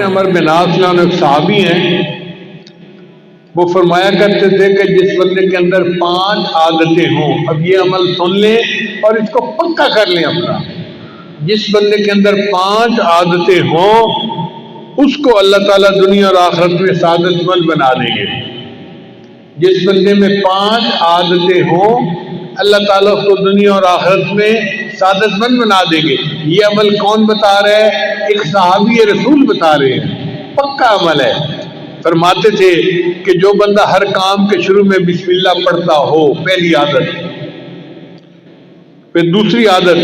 عمر بن عاص ایک صحابی ہیں، وہ فرمایا کرتے تھے کہ جس بندے کے اندر 5 عادتیں ہوں، اب یہ عمل سن لیں اور اس کو پکا کر لیں اپنا، جس بندے کے اندر 5 عادتیں ہوں اس کو اللہ تعالیٰ دنیا اور آخرت میں سعادت مند بنا دیں گے۔ جس بندے میں 5 عادتیں ہوں اللہ تعالیٰ اس کو دنیا اور آخرت میں سعادت مند بنا دیں گے۔ یہ عمل کون بتا رہا ہے؟ ایک صحابی رسول بتا رہے ہیں، پکا عمل ہے۔ فرماتے تھے کہ جو بندہ ہر کام کے شروع میں بسم اللہ پڑھتا ہو، پہلی عادت۔ پھر دوسری عادت،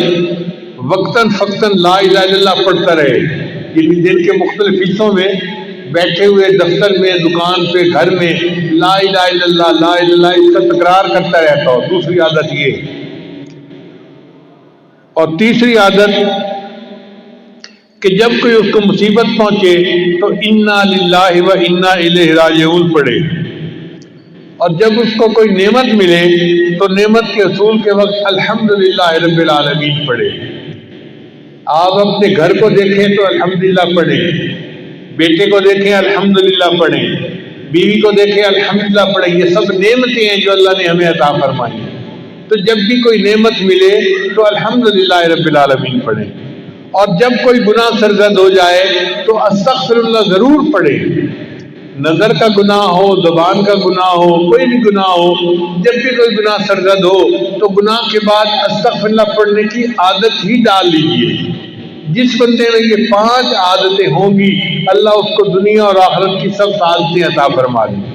وقتاً فقتاً لا الہ الا اللہ پڑھتا رہے، یعنی دن کے مختلف حصوں میں بیٹھے ہوئے دفتر میں، دکان پہ، گھر میں لا الہ الا اللہ لا الہ الا اللہ اس کا تکرار کرتا رہتا ہو، دوسری عادت یہ۔ اور تیسری عادت کہ جب کوئی اس کو مصیبت پہنچے تو انا للہ و انا الیہ راجعون پڑھے، اور جب اس کو کوئی نعمت ملے تو نعمت کے حصول کے وقت الحمدللہ رب العالمین پڑھے۔ آپ اپنے گھر کو دیکھیں تو الحمدللہ پڑھیں، بیٹے کو دیکھیں الحمدللہ پڑھیں، بیوی کو دیکھیں الحمدللہ پڑھیں، یہ سب نعمتیں ہیں جو اللہ نے ہمیں عطا فرمائی ہیں۔ تو جب بھی کوئی نعمت ملے تو الحمدللہ رب العالمین پڑھیں، اور جب کوئی گناہ سرزد ہو جائے تو استغفر اللہ ضرور پڑھیں۔ نظر کا گناہ ہو، زبان کا گناہ ہو، کوئی بھی گناہ ہو، جب بھی کوئی گناہ سرزد ہو تو گناہ کے بعد استغفر اللہ پڑھنے کی عادت ہی ڈال لیجیے۔ جس بندے میں یہ 5 عادتیں ہوں گی اللہ اس کو دنیا اور آخرت کی سب سعادتیں عطا فرما دیں گے۔